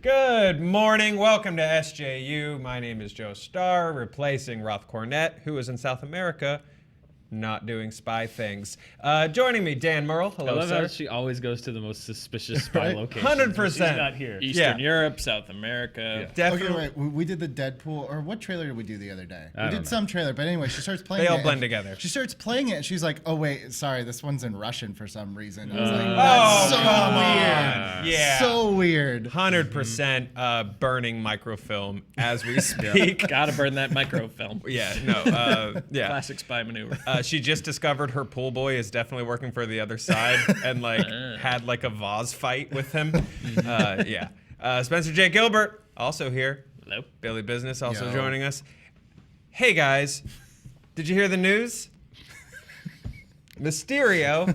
Good morning. Welcome to SJU. My name is Joe Starr, replacing Roth Cornett, who is in South America, not doing spy things. Joining me, Dan Murrell. Hello, I love sir. how she always goes to the most suspicious spy location. 100%. She's not here. Eastern Europe, South America. Yeah. Definitely. Okay, wait. We did the Deadpool, or what trailer did we do the other day? I We don't did know. some trailer, but anyway, she starts playing They all it, blend and together. She starts playing it, and she's like, "Oh wait, sorry, this one's in Russian for some reason." I was like, Oh, "That's so come weird." on. Yeah. So weird. 100% burning microfilm as we speak. Gotta burn that microfilm. Yeah. Classic spy maneuver. She just discovered her pool boy is definitely working for the other side and had like a vase fight with him. Spencer J. Gilbert also here. Hello. Billy Business also Yo. joining us. Hey guys, did you hear the news? Mysterio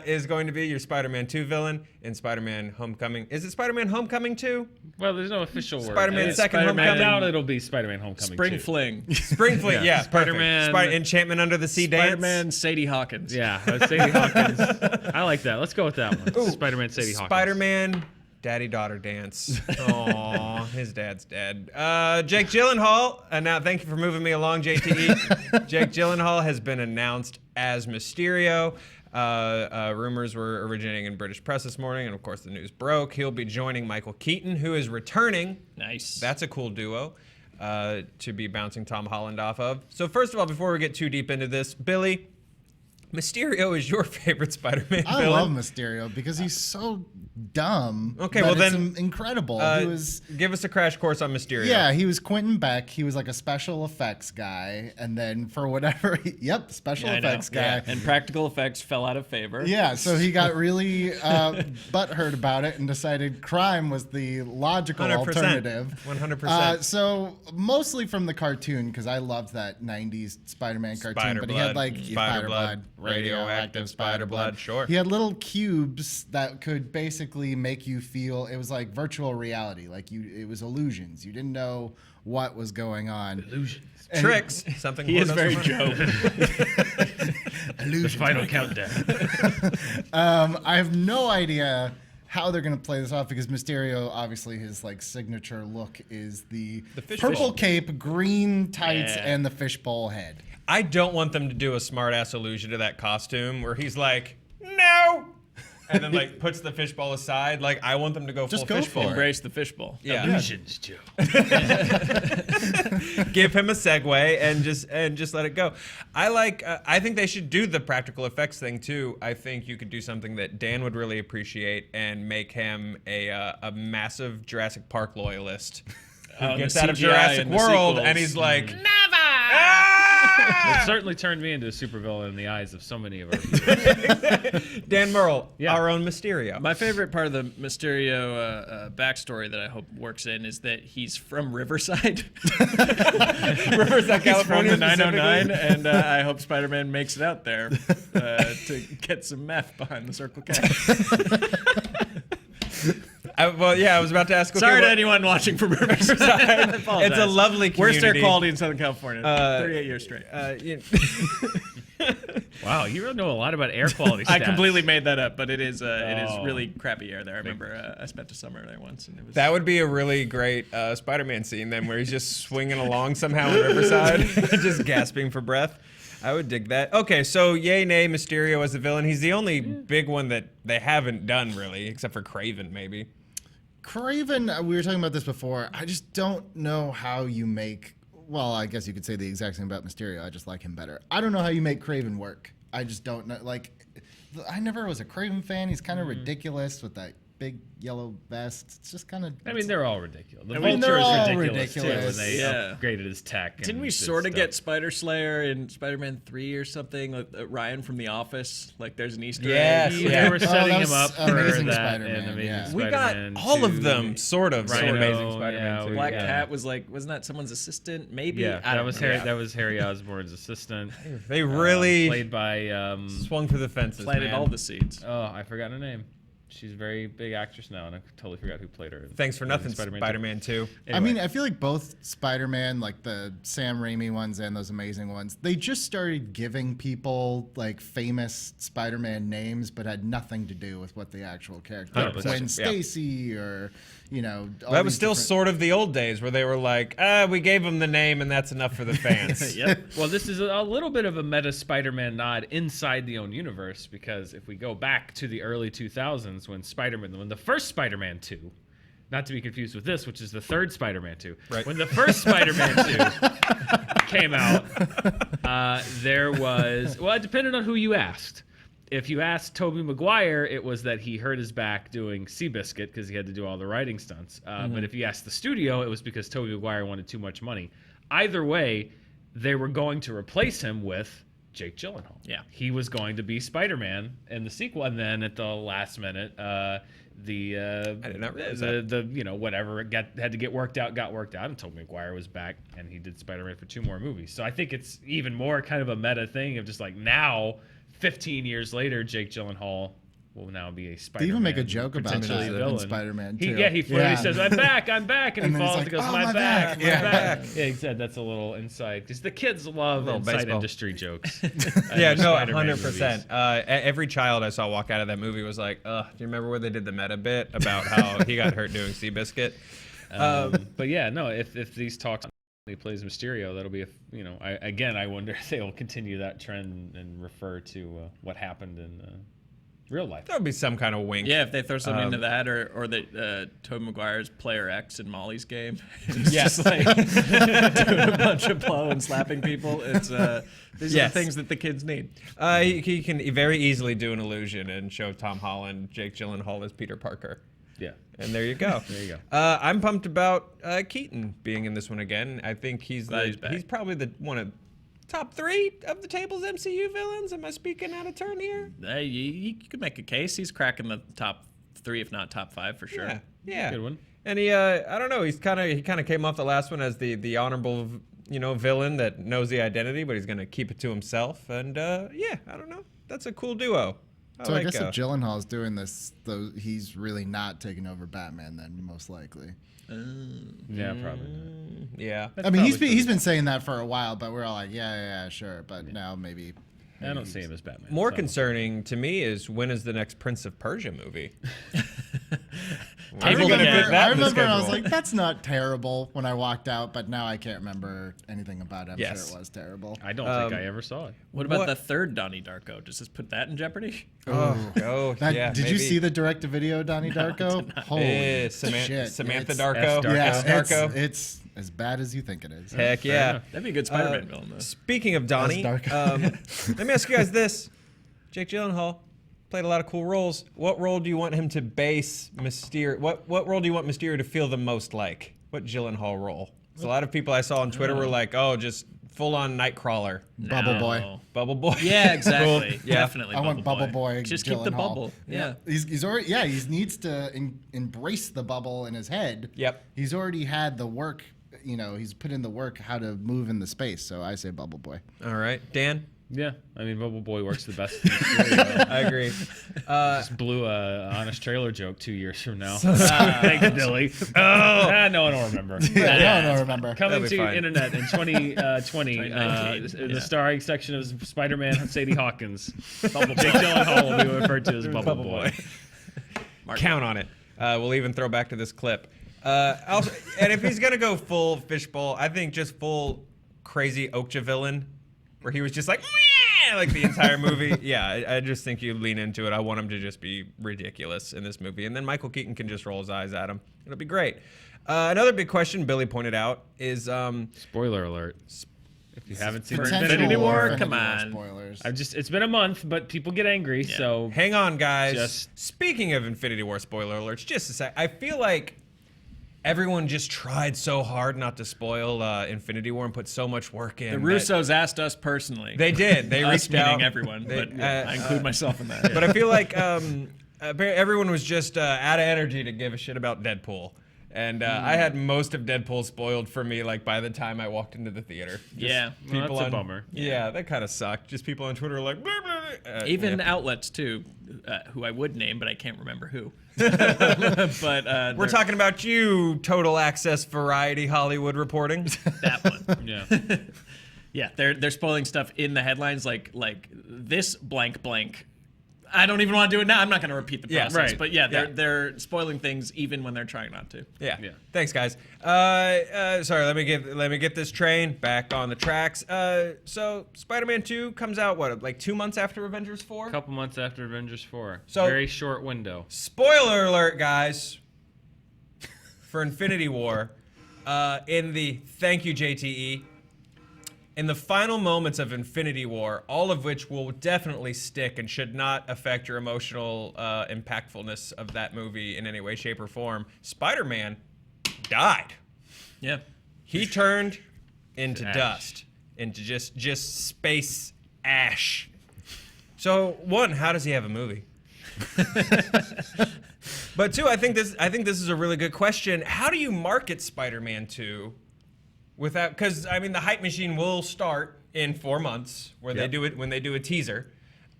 is going to be your Spider-Man 2 villain in Spider-Man Homecoming. Is it Spider-Man Homecoming 2? Well, there's no official word. Spider-Man It's Second Spider-Man. Homecoming? I doubt it'll be Spider-Man Homecoming Spring 2. Fling. Spring Fleet, yeah. Spider-Man- perfect. Enchantment Under the Sea Dance. Spider-Man Sadie Hawkins. Yeah, Sadie Hawkins. I like that. Let's go with that one. Ooh. Spider-Man Sadie Hawkins. Spider-Man Daddy-Daughter Dance. Aw, his dad's dead. Jake Gyllenhaal, and now thank you for moving me along, JTE. Jake Gyllenhaal has been announced as Mysterio. Rumors were originating in British press this morning, and of course the news broke. He'll be joining Michael Keaton, who is returning. Nice. That's a cool duo to be bouncing Tom Holland off of. So first of all, before we get too deep into this, Billy, Mysterio is your favorite Spider-Man I villain. love Mysterio because he's so dumb. Okay, but well it's then, incredible. He was. Give us a crash course on Mysterio. Yeah, he was Quentin Beck. He was like a special effects guy, and then for whatever, special I know. effects guy. Yeah. And practical effects fell out of favor. Yeah, so he got really butthurt about it and decided crime was the logical 100%. alternative. 100%. So mostly from the cartoon, because I loved that 90s Spider-Man cartoon. Spider but he had blood, like spider blood, radioactive spider blood, sure. He had little cubes that could basically make you feel, it was like virtual reality. It was illusions. You didn't know what was going on. Illusions. Tricks. Something He more is very does- Joe. The final countdown. I have no idea how they're going to play this off because Mysterio, obviously, his like signature look is the fishbowl. purple cape, green tights, Yeah. and the fishbowl head. I don't want them to do a smart-ass allusion to that costume where he's like, no! And then like puts the fishbowl aside. Like, I want them to go Just full go fishbowl. for it. Embrace the fishbowl. Yeah. Illusions, Joe. Give him a segue and just let it go. I think they should do the practical effects thing too. I think you could do something that Dan would really appreciate and make him a massive Jurassic Park loyalist who Oh, gets the out of CGI Jurassic and the World sequels. and he's like, It certainly turned me into a supervillain in the eyes of so many of our viewers. Dan Murrell, Yeah. our own Mysterio. My favorite part of the Mysterio backstory that I hope works in is that he's from Riverside. Riverside, He's from California, the 909, specifically. and I hope Spider-Man makes it out there to get some meth behind the Circle K. I was about to ask. Okay, Sorry to what- anyone watching from Riverside. I apologize. It's a lovely Worst air community. quality in Southern California. 38 years straight. Wow, you really know a lot about air quality stats. I completely made that up, but it is Oh. really crappy air there. I remember I spent a summer there once, and it was That would be a really great Spider-Man scene then, where he's just swinging along somehow in Riverside, just gasping for breath. I would dig that. Okay, so yay, nay, Mysterio as the villain. He's the only big one that they haven't done, really, except for Kraven, maybe. Craven, we were talking about this before. I just don't know how you make. Well, I guess you could say the exact same about Mysterio. I just like him better. I don't know how you make Craven work. I just don't know. Like, I never was a Craven fan. He's kind of ridiculous with that big yellow vest. It's just kind of. I mean, they're all ridiculous. The I mean, Vulture they're is all ridiculous, too, when ridiculous. they Yeah. upgraded his tech. Didn't and we did sort of stuff. get Spider Slayer in Spider-Man 3 or something? Like Ryan from The Office? Like there's an Easter Yes, egg? yeah. They were setting that him was up for Amazing that Spider-Man, and Amazing yeah. We got Spider-Man all of 2. them, sort of. Rhino, Amazing Spider-Man yeah, 2. Black yeah. Cat was like, wasn't that someone's assistant? Maybe? Yeah, I that don't was know. Harry. Yeah. That was Harry Osborn's assistant. They really played by swung for the fences, planted man. all the seeds. oh, I forgot her name. she's a very big actress now, and I totally forgot who played her. Thanks for nothing, Spider-Man Spider-Man 2. I mean, I feel like both Spider-Man, like the Sam Raimi ones and those Amazing ones, they just started giving people like famous Spider-Man names, but had nothing to do with what the actual character, like 100%, Gwen yeah. Stacy, or all That was these still different- sort of the old days where they were like, we gave him the name and that's enough for the fans. Yep. Well, this is a little bit of a meta Spider-Man nod inside the own universe, because if we go back to the early 2000s when the first Spider-Man 2, not to be confused with this, which is the third Spider-Man 2, Right. when the first Spider-Man 2 came out, there was, well, it depended on who you asked. If you asked Tobey Maguire, it was that he hurt his back doing Seabiscuit because he had to do all the writing stunts. But if you asked the studio, it was because Tobey Maguire wanted too much money. Either way, they were going to replace him with Jake Gyllenhaal. Yeah. He was going to be Spider-Man in the sequel, and then at the last minute, I did not realize whatever it had to get worked out, and Tobey Maguire was back, and he did Spider-Man for 2 more movies. So I think it's even more kind of a meta thing of just like now, 15 years later, Jake Gyllenhaal will now be a Spider-Man. They even make a joke about potentially that a in villain. Spider-Man He 2. literally says, I'm back, and, And he then he's falls like, and goes, "Oh, my my back, back." my Yeah. back. Yeah, he said that's a little inside, because the kids love Little inside baseball. industry jokes. Yeah, no, Spider-Man 100%. movies. Every child I saw walk out of that movie was like, do you remember where they did the meta bit about how he got hurt doing Seabiscuit? But yeah, no, if these talks he plays Mysterio, that'll be I wonder if they'll continue that trend and refer to what happened in real life. There would be some kind of wink. Yeah, if they throw something into that, or that Tobey Maguire's Player X in Molly's game, Yes. just like doing a bunch of blow and slapping people. It's these are Yes. the things that the kids need. He can very easily do an illusion and show Tom Holland, Jake Gyllenhaal as Peter Parker. Yeah. And there you go. There you go. I'm pumped about Keaton being in this one again. I think he's Glad he's back. probably the one of top 3 of the table's MCU villains. Am I speaking out of turn here? You could make a case. He's cracking the top 3, if not top 5, for sure. Yeah, yeah. Good one. And he, I don't know. He kind of came off the last one as the honorable, villain that knows the identity, but he's gonna keep it to himself. And yeah, I don't know. That's a cool duo. So I guess if Gyllenhaal's doing this, though, he's really not taking over Batman. Then most likely. Yeah, probably. yeah. I mean, he's been saying that for a while, but we're all like, yeah, sure. But now maybe I don't see him as Batman. More so. concerning to me is when is the next Prince of Persia movie? I When's it gonna fit that in the remember I was schedule? like, that's not terrible when I walked out, but now I can't remember anything about it. I'm Yes. sure it was terrible. I don't think I ever saw it. What about What- the third Donnie Darko? Does this put that in jeopardy? Oh, yeah. Did you see the direct-to-video Donnie Darko? Holy Samantha shit. Samantha It's- Darko? Darko. Yeah, Darko. it's as bad as you think it is. Heck yeah. enough. That'd be a good Spider-Man villain, though. Speaking of Donnie, Darko. let me ask you guys this. Jake Gyllenhaal played a lot of cool roles. What role do you want him to base Mysterio? What role do you want Mysterio to feel the most like? What Gyllenhaal role? 'Cause a lot of people I saw on Twitter were like, oh, just full-on Nightcrawler. Bubble Boy. No. Bubble Boy. Yeah, exactly. Cool. Yeah. Definitely. I want Bubble Boy. Just keep the Gyllenhaal. bubble. Yeah. He's already he needs to embrace the bubble in his head. Yep. He's already had the work. He's put in the work how to move in the space. So I say Bubble Boy. All right. Dan? Yeah, I mean, Bubble Boy works the best. I agree. Just blew a honest trailer joke 2 years from now. Thanks, Dilly. No one will remember. I don't remember. Coming That'll be to fine. internet in 2020, 2019, in yeah. the starring section of Spider-Man, Sadie Hawkins. Jake Gyllenhaal will be referred to as Bubble Boy. Count on it. We'll even throw back to this clip. And if he's going to go full fishbowl, I think just full crazy Okja villain, where he was just like, "Meow," like the entire movie. Yeah, I just think you lean into it. I want him to just be ridiculous in this movie. And then Michael Keaton can just roll his eyes at him. It'll be great. Another big question Billy pointed out is... Spoiler alert. If you haven't seen Potential Infinity War, come on. Spoilers. it's been a month, but people get angry, so hang on, guys. Just- Speaking of Infinity War spoiler alerts, just a sec. I feel like everyone just tried so hard not to spoil Infinity War and put so much work in. The that- Russos asked us personally. They did. They Us reached meaning out. everyone, They- but I include myself in that. But I feel like everyone was just out of energy to give a shit about Deadpool. And I had most of Deadpool spoiled for me, like, by the time I walked into the theater. Just Yeah. Well, that's a bummer. Yeah, that kind of sucked. Just people on Twitter were like, blah, blah, blah. Even yeah. outlets too who I would name, but I can't remember who. But We're talking about you, total access variety Hollywood reporting. that one. Yeah. Yeah, they're spoiling stuff in the headlines, like this blank blank. I don't even want to do it now. I'm not going to repeat the process, right. but they're spoiling things even when they're trying not to. Yeah. Yeah. Thanks, guys. Sorry, let me get this train back on the tracks. So Spider-Man 2 comes out like 2 months after Avengers 4. A couple months after Avengers 4. So- Very short window. Spoiler alert, guys. For Infinity War, thank you, JTE. In the final moments of Infinity War, all of which will definitely stick and should not affect your emotional impactfulness of that movie in any way, shape, or form, Spider-Man died. Yeah. He turned into Ash. dust, into just space ash. So, one, how does he have a movie? But two, I think this is a really good question. How do you market Spider-Man 2 without? Because I mean, the hype machine will start in 4 months, where they do it when they do a teaser.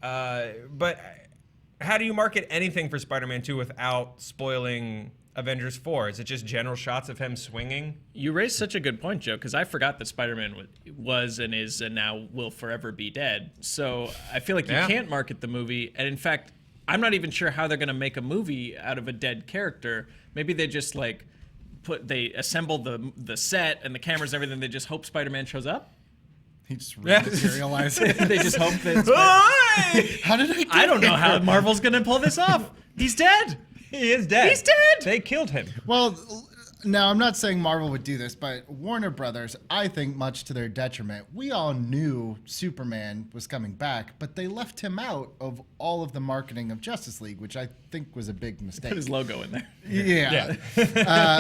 But how do you market anything for Spider-Man 2 without spoiling Avengers 4? Is it just general shots of him swinging? You raised such a good point, Joe, because I forgot that Spider-Man was and is and now will forever be dead. So I feel like you can't market the movie. And in fact, I'm not even sure how they're going to make a movie out of a dead character. Maybe they just like they assemble the set and the cameras and everything. They just hope Spider-Man shows up. He just rematerializes. They just hope that. How did I? I don't know how Marvel's going to pull this off. He's dead. He is dead. He's dead. They killed him. Well, now I'm not saying Marvel would do this, but Warner Brothers, I think much to their detriment, we all knew Superman was coming back, but they left him out of all of the marketing of Justice League, which I think was a big mistake. Put his logo in there. Yeah.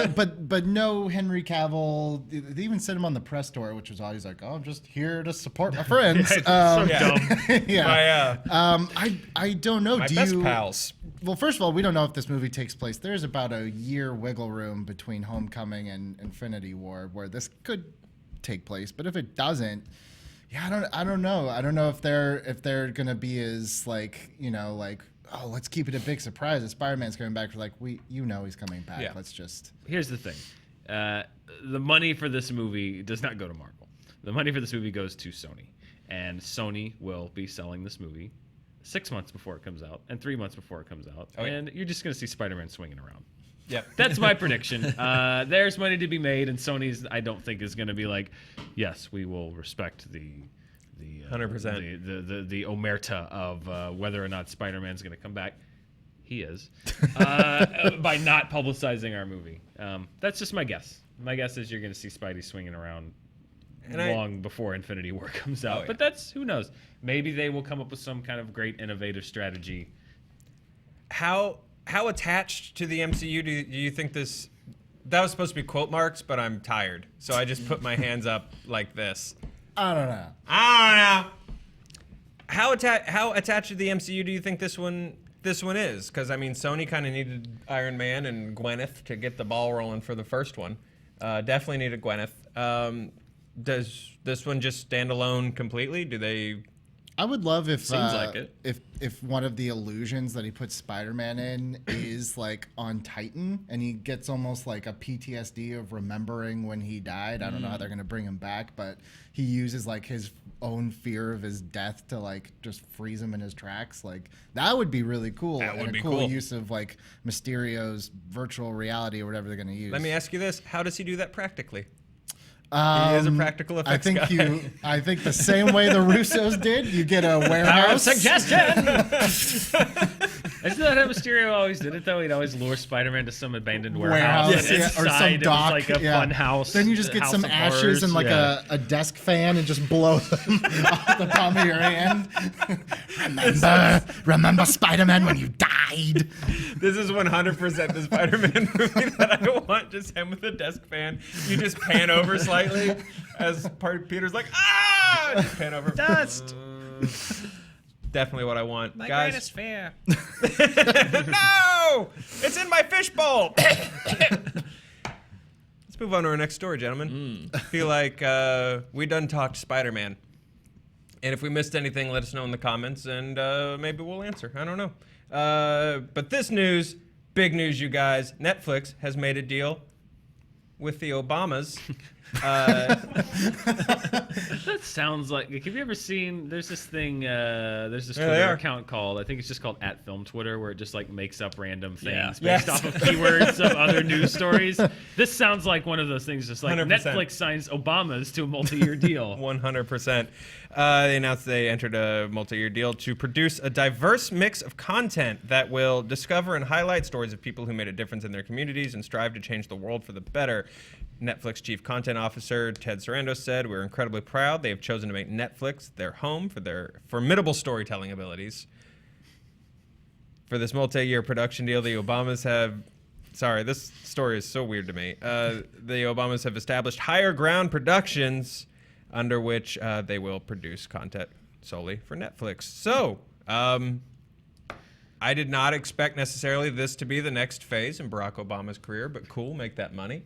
But no Henry Cavill. They even sent him on the press tour, which was always like, oh, I'm just here to support my friends. So dumb. Yeah. I don't know. My Do best you? pals. Well, first of all, we don't know if this movie takes place. There's about a year wiggle room between Homecoming and Infinity War where this could take place. But if it doesn't, I don't know. I don't know if they're gonna be as like, oh, let's keep it a big surprise that Spider-Man's coming back. For like, he's coming back. Yeah. Let's just. Here's the thing. The money for this movie does not go to Marvel. The money for this movie goes to Sony. And Sony will be selling this movie 6 months before it comes out and 3 months before it comes out. Oh, yeah. And you're just going to see Spider-Man swinging around. Yep. That's my prediction. There's money to be made, and Sony's, I don't think, is going to be like, yes, we will respect the 100%. the omerta of whether or not Spider-Man's going to come back. He is. By not publicizing our movie. That's just my guess. My guess is you're going to see Spidey swinging around long before Infinity War comes out. Oh, yeah. But that's, who knows? Maybe they will come up with some kind of great innovative strategy. How attached to the MCU do you think this? That was supposed to be quote marks, but I'm tired, so I just put my hands up like this. I don't know. How attached to the MCU do you think this one is? Because I mean, Sony kind of needed Iron Man and Gwyneth to get the ball rolling for the first one. Definitely needed Gwyneth. Does this one just stand alone completely? Do they? I would love if Seems like it. if one of the illusions that he puts Spider-Man in is like on Titan, and he gets almost like a PTSD of remembering when he died. I don't know how they're gonna bring him back, but he uses like his own fear of his death to like just freeze him in his tracks. Like that would be really cool. That would and be a cool cool. use of like Mysterio's virtual reality or whatever they're gonna use. Let me ask you this: how does he do that practically? He is a practical effects guy. I think the same way the Russos did. You get a warehouse. Suggestion. Isn't that how Mysterio always did it, though? He'd always lure Spider-Man to some abandoned warehouse. Warehouse, and yeah, or inside some it dock, was like a yeah. fun house. Then you just get house some of ashes horrors. and like Yeah. a desk fan and just blow them off the palm of your hand. Remember Spider-Man when you died. This is 100% the Spider-Man movie that I want. Just him with a desk fan. You just pan over slightly as Peter's like, ah! Just pan over. Dust. Definitely what I want. My Guys. greatest fear. No! It's in my fishbowl! Let's move on to our next story, gentlemen. I feel like we done talked Spider-Man. And if we missed anything, let us know in the comments, and maybe we'll answer. I don't know. But this news, big news, you guys. Netflix has made a deal with the Obamas. That sounds like. Have you ever seen? There's this thing. There's this Twitter account called. I think it's just called @FilmTwitter, where it just like makes up random things based off of keywords of other news stories. This sounds like one of those things. Just like 100%. Netflix signs Obamas to a multi-year deal. 100%. They announced they entered a multi-year deal to produce a diverse mix of content that will discover and highlight stories of people who made a difference in their communities and strive to change the world for the better. Netflix Chief Content Officer Ted Sarandos said, "We're incredibly proud they have chosen to make Netflix their home for their formidable storytelling abilities. For this multi-year production deal, the Obamas have..." Sorry, this story is so weird to me. The Obamas have established Higher Ground Productions, under which they will produce content solely for Netflix. So, I did not expect necessarily this to be the next phase in Barack Obama's career, but cool, make that money.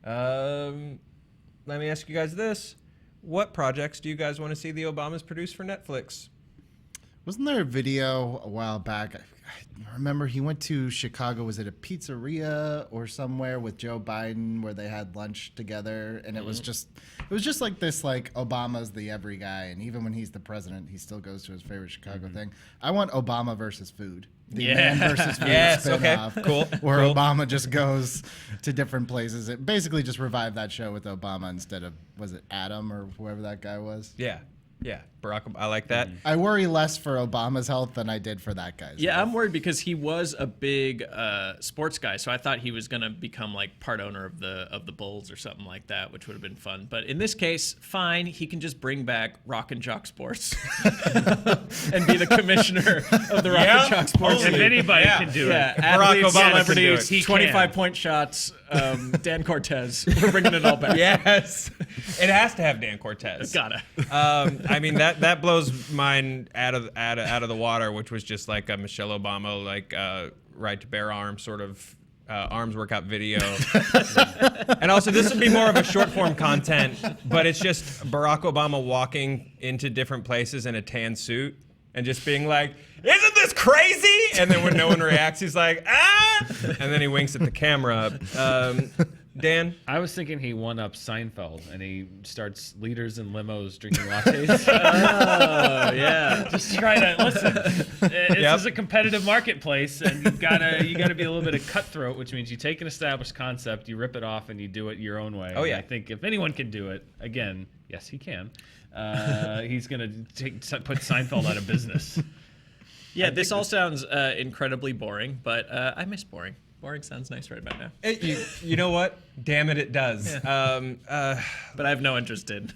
Let me ask you guys this. What projects do you guys want to see the Obamas produce for Netflix? Wasn't there a video a while back? I remember he went to Chicago. Was it a pizzeria or somewhere with Joe Biden where they had lunch together? And it was just like this, like Obama's the every guy. And even when he's the president, he still goes to his favorite Chicago thing. I want Obama versus food. The man versus food spin-off. Cool. Where Obama just goes to different places. It basically just revived that show with Obama instead of, was it Adam or whoever that guy was? Yeah, Barack. I like that. I worry less for Obama's health than I did for that guy's. Yeah, health. I'm worried because he was a big sports guy, so I thought he was gonna become like part owner of the Bulls or something like that, which would have been fun. But in this case, fine, he can just bring back Rock and Jock Sports and be the commissioner of the Rock and Jock Sports. If anybody can do it, Athletes, Obama can do celebrities, it. 25-point shots, Dan Cortez. We're bringing it all back. Yes, it has to have Dan Cortez. Gotta. I mean that blows mine out of the water, which was just like a Michelle Obama like right to bear arm sort of arms workout video. And also this would be more of a short form content, but it's just Barack Obama walking into different places in a tan suit and just being like, "Isn't this crazy?" And then when no one reacts, he's like, "Ah!" And then he winks at the camera. Dan? I was thinking he one-ups Seinfeld and he starts leaders in limos drinking lattes. Oh, yeah. Just try to listen. This is a competitive marketplace, and you gotta be a little bit of cutthroat, which means you take an established concept, you rip it off, and you do it your own way. Oh yeah. And I think if anyone can do it, again, yes, he can. He's gonna put Seinfeld out of business. Yeah, this all sounds incredibly boring, but I miss boring. Boring sounds nice right about now. You know what? Damn it, it does. Yeah. But I have no interest in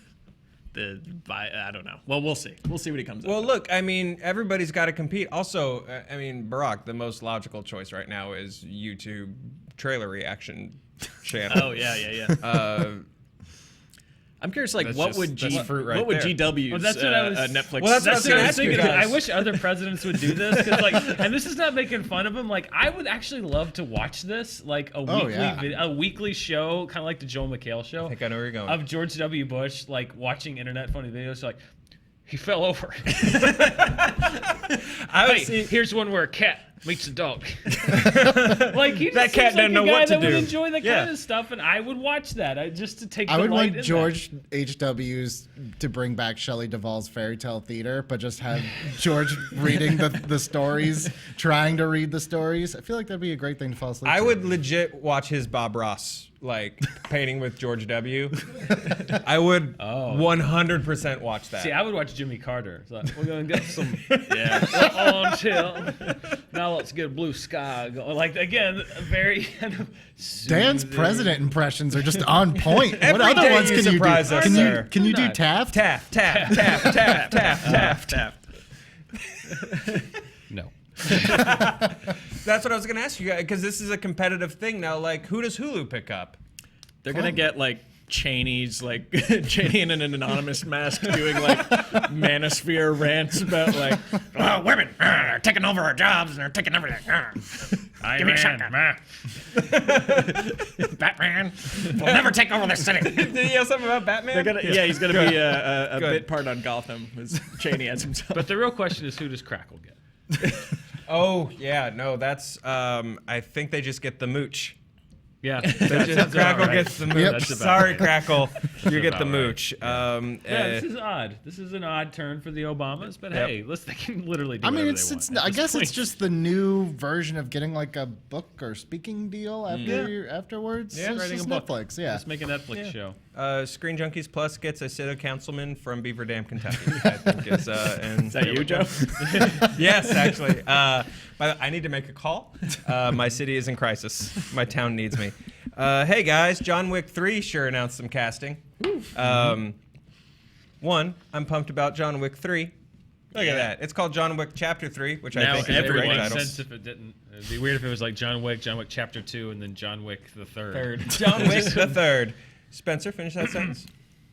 I don't know. Well, we'll see. We'll see what he comes up with. Well, look, I mean, everybody's got to compete. Also, I mean, Barack, the most logical choice right now is YouTube trailer reaction channel. Oh, yeah. I'm curious, like, what would GW's well, that's what I was, Netflix? Well, that's what I was thinking. guys. I wish other presidents would do this, cause like, and this is not making fun of him. Like, I would actually love to watch this, like a weekly show, kind of like the Joel McHale show. I think I know where you're going. Of George W. Bush, like watching internet funny videos, like he fell over. Here's one where a cat meets a dog. Like he just that cat doesn't know what to that do. Would enjoy that kind of stuff, and I would watch that just to take. I would want in George H.W.'s to bring back Shelley Duvall's fairy tale theater, but just have George reading the stories, trying to read the stories. I feel like that'd be a great thing to fall asleep. I to. would legit watch his Bob Ross like painting with George W. I would 100% watch that. See, I would watch Jimmy Carter. So we're gonna get some on chill. Now let's get a blue sky going. Like again, very kind of Dan's president impressions are just on point. What Every other day ones you can you do? surprise us, Can sir. you do Taft? Taft. No. That's what I was going to ask you guys, because this is a competitive thing now. Like, who does Hulu pick up? They're gonna get like Cheney's, like Cheney in an anonymous mask doing like manosphere rants about like, oh, women are taking over our jobs and they're taking everything. Give me a shotgun. Batman will never take over this city. Did he yell something about Batman? He's gonna be a bit part on Gotham as Cheney as himself. But the real question is, who does Crackle get? Oh, yeah, no, that's, I think they just get the mooch. Yeah, Crackle gets the mooch. Yep. That's about Sorry, right. Crackle, you get the about right. mooch. This is odd. This is an odd turn for the Obamas, but Yep. hey, they can literally do I mean, whatever it's they it's. want. I at this guess point. it's just the new version of getting like a book or speaking deal afterwards. Yeah, It's writing just a book. Netflix. Yeah. Just make a Netflix show. Screen Junkies Plus gets a city councilman from Beaver Dam, Kentucky. I think is, Is that you, Joe? Yes, actually. I need to make a call. My city is in crisis. My town needs me. Hey guys, John Wick 3 sure announced some casting. One, I'm pumped about John Wick 3. Look at that. It's called John Wick Chapter 3, which Now I think is a great everyone title. Sense if it didn't. It'd be weird if it was like John Wick Chapter 2, and then John Wick the Third. John Wick the Third. Spencer, finish that sentence.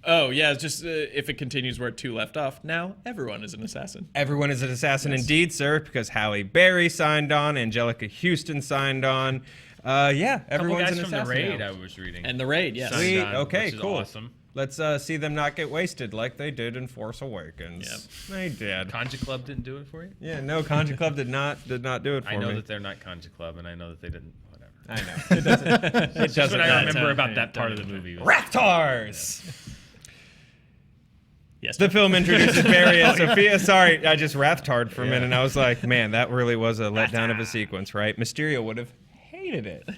Oh yeah, it's just if it continues where 2 left off, now everyone is an assassin. Everyone is an assassin indeed, sir, because Halle Berry signed on, Angelica Houston signed on. Yeah, everyone's guys an from assassin the raid now. I was reading. And the raid, yes. Signed Sweet. on, Okay, which is cool. Awesome. Let's see them not get wasted like they did in Force Awakens. Yep. They did. Conja Club didn't do it for you? Yeah, no, Conja Club did not do it for me. I know that they're not Conja Club, and I know that they didn't. Whatever. I know. It doesn't. It That's doesn't what I matter. remember about Yeah, that part of the movie. was- Raptors. Yes. The film introduces Barry and Sophia. Sorry, I just Raptard for a minute. And I was like, man, that really was a letdown of a sequence, right? Mysterio would have hated it.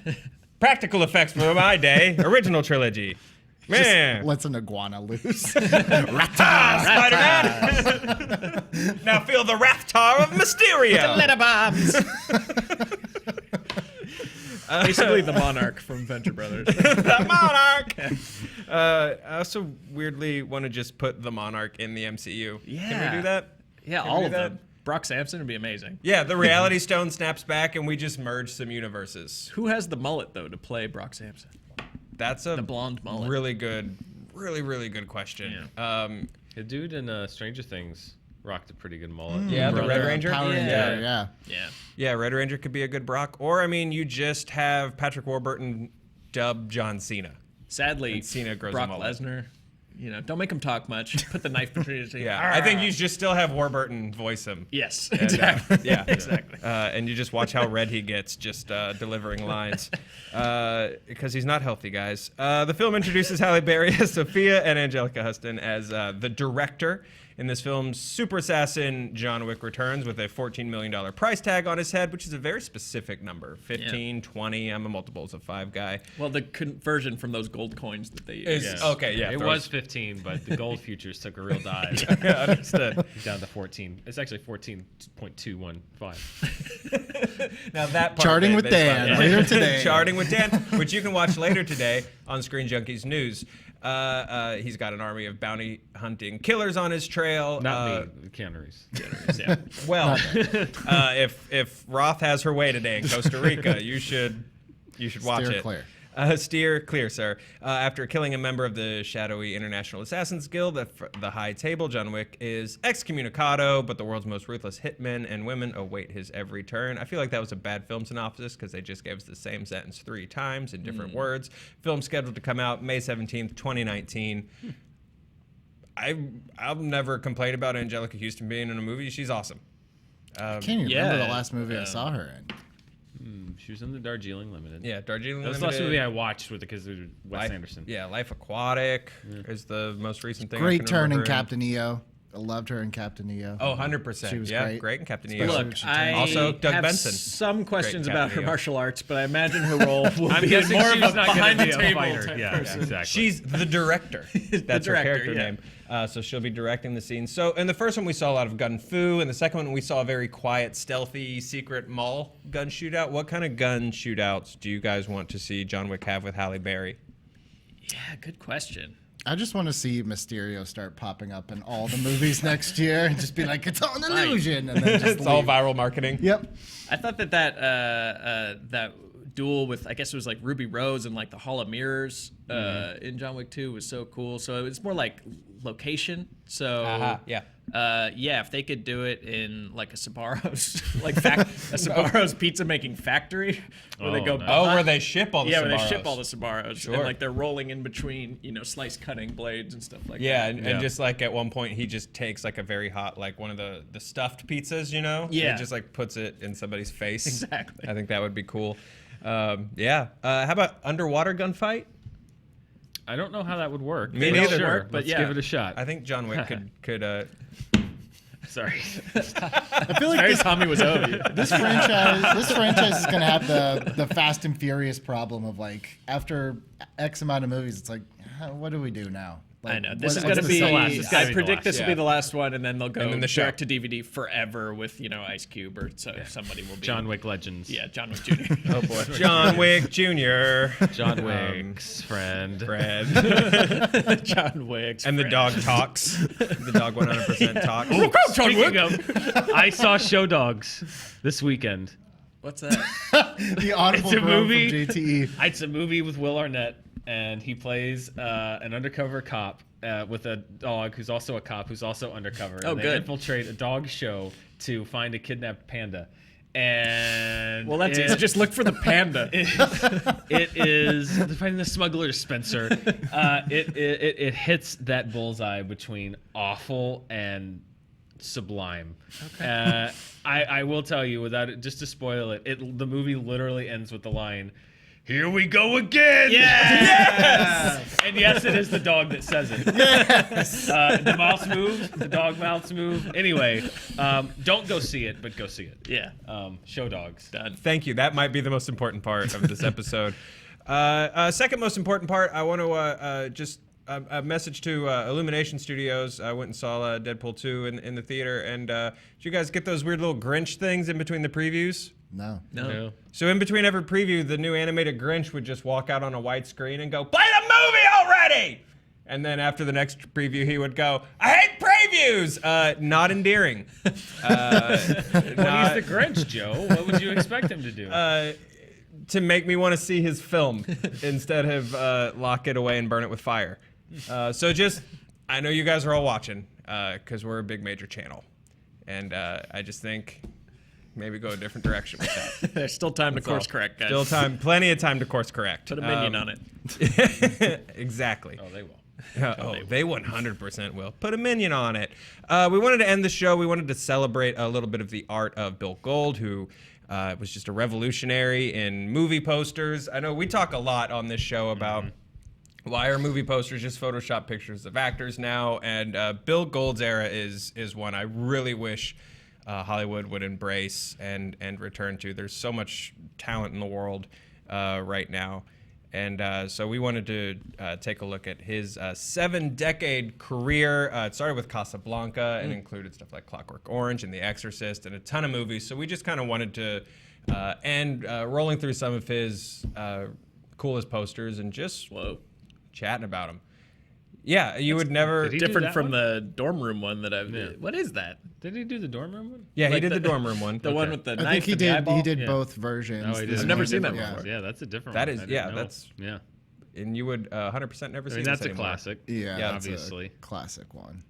Practical effects for my day. Original trilogy. Man. Lets an iguana loose. Spider-Man. Now feel the Raptar of Mysterio. Letter bombs. Basically the Monarch from Venture Brothers. The Monarch. I also weirdly want to just put the Monarch in the MCU. Can Yeah. we do that? Yeah, Can we all do of that? them. Brock Sampson would be amazing. Yeah, the Reality Stone snaps back and we just merge some universes. Who has the mullet though to play Brock Sampson? That's a The blonde mullet. really good question. The dude in Stranger Things rocked a pretty good mullet. Yeah, the Red Ranger. Power Ranger, yeah. Yeah. Yeah, Red Ranger could be a good Brock. Or, I mean, you just have Patrick Warburton dub John Cena. Sadly, And Cena grows Brock a mullet. Lesnar, don't make him talk much. Put the knife between his teeth. Yeah, I think you just still have Warburton voice him. Yes, And, exactly. yeah, exactly. And you just watch how red he gets just delivering lines. Because he's not healthy, guys. The film introduces Halle Berry as Sophia and Angelica Houston as the director. In this film, super assassin John Wick returns with a $14 million price tag on his head, which is a very specific number. 15, 20, I'm a multiples of 5 guy. Well, the conversion from those gold coins that they use. Is- Okay, yeah. It throws- was 15, but the gold futures took a real dive. Yeah, understood. Down to 14. It's actually 14.215. Now that part Charting with Dan, spotted. later today. Charting with Dan, which you can watch later today on Screen Junkies News. He's got an army of bounty hunting killers on his trail. Not me, Keanu Reeves. Yeah. Well, if Roth has her way today in Costa Rica, you should watch Steer it. clear. Steer clear, sir. After killing a member of the shadowy International Assassins Guild, the High Table, John Wick is excommunicado, but the world's most ruthless hitmen and women await his every turn. I feel like that was a bad film synopsis because they just gave us the same sentence 3 times in different words. Film scheduled to come out May 17th, 2019. I'll never complain about Angelica Houston being in a movie. She's awesome. I can't even remember Yeah, the last movie I saw her in. She was in the Darjeeling Limited. Yeah, Darjeeling That was the last movie I watched with because it was Wes Anderson. Yeah, Life Aquatic is the most recent thing. I Great can turn in remember her Captain EO. I loved her in Captain EO. Oh, 100%. She was yeah, great. in Captain EO. Look, I Also, Doug have Benson. some questions Great about her cameo. martial arts, but I imagine her role will I'm be guessing more she's of a not gonna behind the be a table fighter. type Yeah, person. exactly. She's the director. That's her director, character yeah. name. So she'll be directing the scene. So in the first one, we saw a lot of gun fu. In the second one, we saw a very quiet, stealthy, secret mall gun shootout. What kind of gun shootouts do you guys want to see John Wick have with Halle Berry? Yeah, good question. I just want to see Mysterio start popping up in all the movies next year and just be like, it's all an illusion. And then just It's all leave. viral marketing. Yep. I thought that duel with, I guess it was like Ruby Rose and like the Hall of Mirrors in John Wick 2 was so cool. So it's more like location. So Yeah. Yeah, if they could do it in like a Sbarro's, like a Sbarro's pizza making factory, where they go. nice. Oh, where they ship all the Yeah, where they Sbarros. ship all the Sbarros, Sure. and like they're rolling in between, slice cutting blades and stuff like Yeah, that. and just like at one point he just takes like a very hot, like one of the stuffed pizzas, Yeah. and just like puts it in somebody's face. Exactly. I think that would be cool. Yeah. How about underwater gunfight? I don't know how that would work. Me But neither. Sure, But let's yeah. give it a shot. I think John Wick could. Sorry. I feel like Very Tommy Wiseau. this franchise is gonna have the Fast and Furious problem of like after X amount of movies, it's like, what do we do now? Like, I know. This is what's going to the be. the last. It's gotta I be the predict last. this will Yeah. be the last one, and then they'll go And then the show. direct to DVD forever with Ice Cube or somebody will be John Wick Legends. Yeah, John Wick Jr. Oh boy, John Wick Jr. John Wick's friend. Fred. John Wick. And the dog talks. The dog 100% talks. John Speaking Wick. of, I saw Show Dogs this weekend. What's that? the audible It's a groan movie. from JTE. It's a movie with Will Arnett, and he plays an undercover cop with a dog who's also a cop who's also undercover. Oh, and they good. infiltrate a dog show to find a kidnapped panda. And Well, that's easy. Just look for the panda. It is finding the smuggler Spencer. It hits that bullseye between awful and sublime. Okay. I will tell you without it, just to spoil it. The movie literally ends with the line, "Here we go again." Yes. And yes, it is the dog that says it. Yes. The mouths move. The dog mouths move. Anyway, don't go see it, but go see it. Yeah. Show Dogs. Done. Thank you. That might be the most important part of this episode. Second most important part, I want to just a message to Illumination Studios. I went and saw Deadpool 2 in the theater. And did you guys get those weird little Grinch things in between the previews? No. No. So in between every preview, the new animated Grinch would just walk out on a white screen and go, "Play the movie already!" And then after the next preview, he would go, "I hate previews!" Not endearing. Well, he's the Grinch, Joe. What would you expect him to do? To make me want to see his film instead of lock it away and burn it with fire. So just, I know you guys are all watching because we're a big major channel. And I just think maybe go a different direction with that. There's still time to course all. correct, guys. Still time, plenty of time to course correct. Put a minion on it. Exactly. Oh, they will. They 100% will. Put a minion on it. We wanted to end the show. We wanted to celebrate a little bit of the art of Bill Gold, who was just a revolutionary in movie posters. I know we talk a lot on this show about why are movie posters just Photoshop pictures of actors now, and Bill Gold's era is one I really wish Hollywood would embrace and return to. There's so much talent in the world right now. And so we wanted to take a look at his 7-decade career. It started with Casablanca and included stuff like Clockwork Orange and The Exorcist and a ton of movies. So we just kind of wanted to end rolling through some of his coolest posters and just chatting about them. Yeah, you would never... Did he do Different that from one? the dorm room one that I've. Yeah. What is that? Did he do the dorm room one? Yeah, he Like did the the- dorm room one. The one with the I knife think he and the did. eyeball? He did Yeah. both versions. Oh, he did. This I've never one seen that different. before. Yeah, that's a different That one. is- I didn't yeah, know. that's- Yeah. And you would 100% never I see mean, this that's a anymore. classic. Yeah, Yeah, that's obviously. a classic one.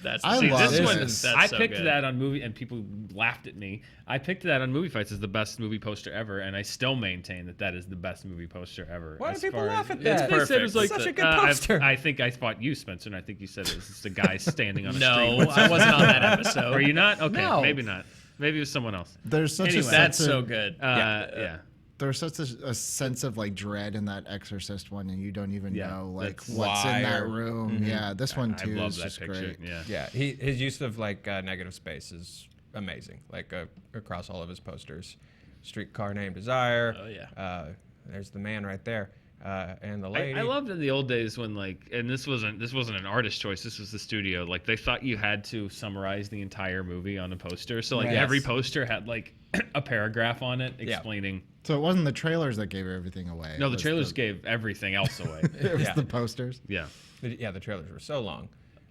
That's I See, love this one, this. That's I so picked good. that on movie, and people laughed at me. I picked that on Movie Fights as the best movie poster ever, and I still maintain that is the best movie poster ever. Why do as people far laugh as- at that? They said it was like It's such a the- good poster. I think I fought you, Spencer, and I think you said it was just a guy standing on a street. No, with I wasn't on that episode. Were you not? Okay, No. maybe not. Maybe it was someone else. There's such Anyway, a That's sense so of, good. Yeah. there's such a sense of like dread in that Exorcist one, and you don't even Yeah, know like that's what's why in that or- room. Yeah, this one I too love is that just picture. great. Yeah. Yeah, his use of like negative space is amazing. Like across all of his posters, Streetcar Named Desire. Oh, yeah. There's the man right there, and the lady. I loved in the old days when like, and this wasn't an artist choice. This was the studio. Like they thought you had to summarize the entire movie on a poster. So like Right. every Yes. poster had like a paragraph on it Yeah. explaining. So it wasn't the trailers that gave everything away. No, It the was trailers gave everything else away. It was Yeah. the posters. Yeah. Yeah, the trailers were so long.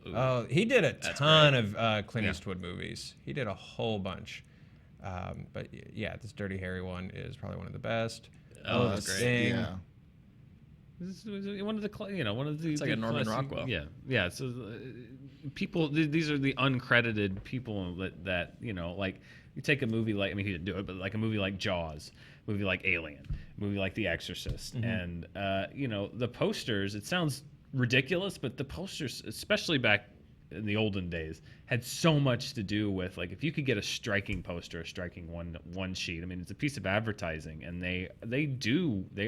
Oh, he did a ton of Clint Yeah. Eastwood movies. He did a whole bunch. But yeah, this Dirty Harry one is probably one of the best. Oh, The that's great. Sting. Yeah. This is one of the one of the. It's like a Norman Rockwell. Yeah. So people, these are the uncredited people that like you take a movie like, I mean, he didn't do it, but like a movie like Jaws, a movie like Alien, a movie like The Exorcist, and the posters. It sounds ridiculous, but the posters, especially back in the olden days, had so much to do with, like, if you could get a striking poster, a striking one sheet. I mean, it's a piece of advertising, and they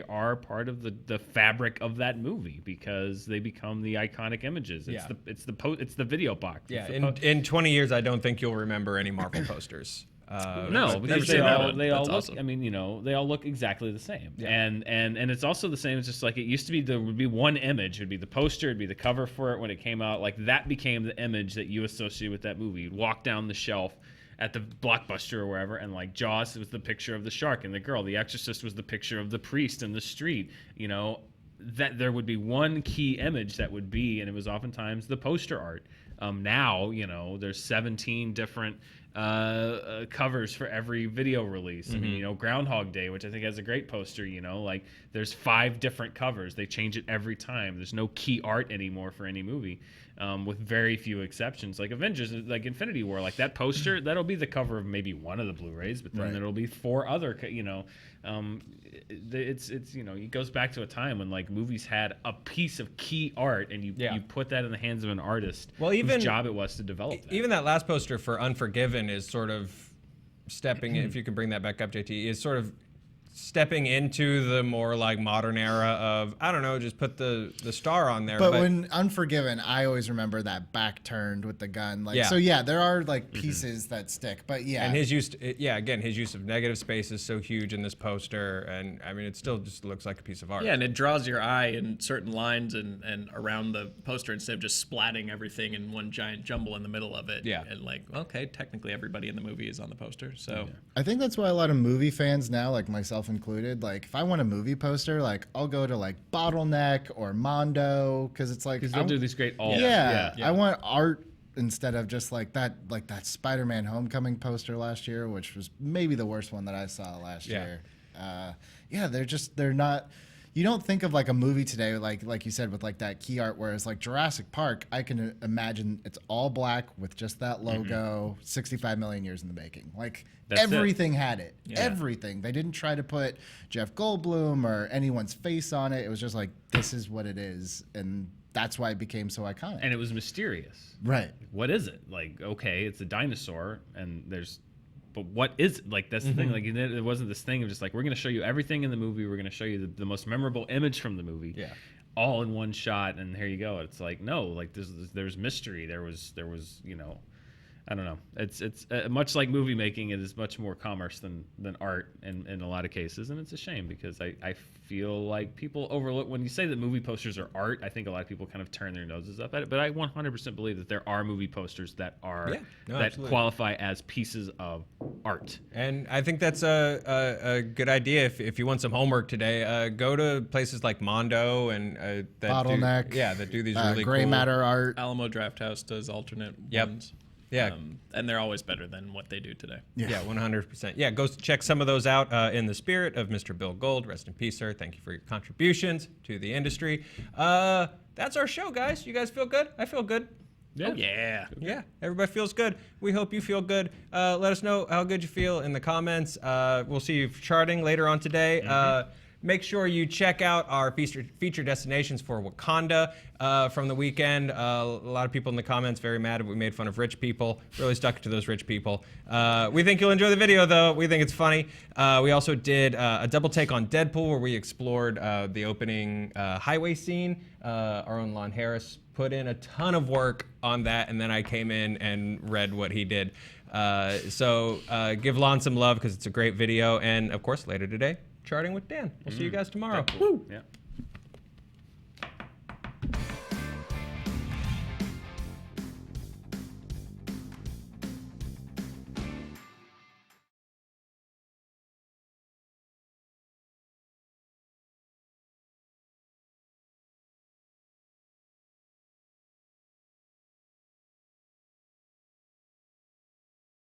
are part of the fabric of that movie because they become the iconic images. It's the video box. Yeah. In 20 years, I don't think you'll remember any Marvel posters. No, because they all look. Awesome. I mean, they all look exactly the same. Yeah. And it's also the same. It's just like it used to be. There would be one image. It would be the poster. It'd be the cover for it when it came out. Like that became the image that you associated with that movie. You'd walk down the shelf at the Blockbuster or wherever, and like Jaws was the picture of the shark and the girl. The Exorcist was the picture of the priest in the street. That there would be one key image that would be, and it was oftentimes the poster art. Now, there's 17 different covers for every video release. I mean, Groundhog Day, which I think has a great poster, like there's 5 different covers. They change it every time. There's no key art anymore for any movie, with very few exceptions. Like Avengers, like Infinity War, like that poster, that'll be the cover of maybe one of the Blu-rays, but then there'll be 4 other, it goes back to a time when like movies had a piece of key art and you put that in the hands of an artist whose job it was to develop that. Even that last poster for Unforgiven is sort of stepping, if you can bring that back up, JT, is sort of stepping into the more like modern era of, I don't know, just put the star on there. But when Unforgiven, I always remember that back turned with the gun. Like, so there are like pieces that stick, but and his use, his use of negative space is so huge in this poster, and I mean, it still just looks like a piece of art. Yeah, and it draws your eye in certain lines and around the poster instead of just splatting everything in one giant jumble in the middle of it. Yeah. And like, okay, technically everybody in the movie is on the poster, so. I think that's why a lot of movie fans now, like myself included, like if I want a movie poster, like I'll go to like Bottleneck or Mondo, because it's like, because they'll do these great alt. I want art instead of just like that Spider-Man Homecoming poster last year, which was maybe the worst one that I saw last year. They're not. You don't think of like a movie today, like you said, with like that key art, whereas like Jurassic Park, I can imagine it's all black with just that logo, 65 million years in the making. Like everything had it. Yeah. Everything. They didn't try to put Jeff Goldblum or anyone's face on it. It was just like, this is what it is. And that's why it became so iconic. And it was mysterious. Right. What is it? Like, okay, it's a dinosaur and but what is it? Like, that's the thing. Like, it wasn't this thing of just like, we're going to show you everything in the movie. We're going to show you the most memorable image from the movie. Yeah. All in one shot, and here you go. It's like, no, like there's mystery. There was, I don't know. It's much like movie making. It is much more commerce than art in a lot of cases, and it's a shame because I feel like people overlook when you say that movie posters are art. I think a lot of people kind of turn their noses up at it, but I 100% believe that there are movie posters that are absolutely. qualify as pieces of art. And I think that's a good idea. If you want some homework today, go to places like Mondo and that Bottleneck. that do these really Gray cool Matter art. Alamo Drafthouse does alternate ones. Yeah. And they're always better than what they do today. Yeah, 100%. Yeah, go check some of those out in the spirit of Mr. Bill Gold. Rest in peace, sir. Thank you for your contributions to the industry. That's our show, guys. You guys feel good? I feel good. Yeah. Oh, yeah. Yeah, everybody feels good. We hope you feel good. Let us know how good you feel in the comments. We'll see you charting later on today. Make sure you check out our feature destinations for Wakanda from the weekend. A lot of people in the comments very mad we made fun of rich people. Really stuck to those rich people. We think you'll enjoy the video, though. We think it's funny. We also did a double take on Deadpool where we explored the opening highway scene. Our own Lon Harris put in a ton of work on that, and then I came in and read what he did. So give Lon some love because it's a great video. And, of course, later today, charting with Dan. We'll see you guys tomorrow. Woo. Yeah.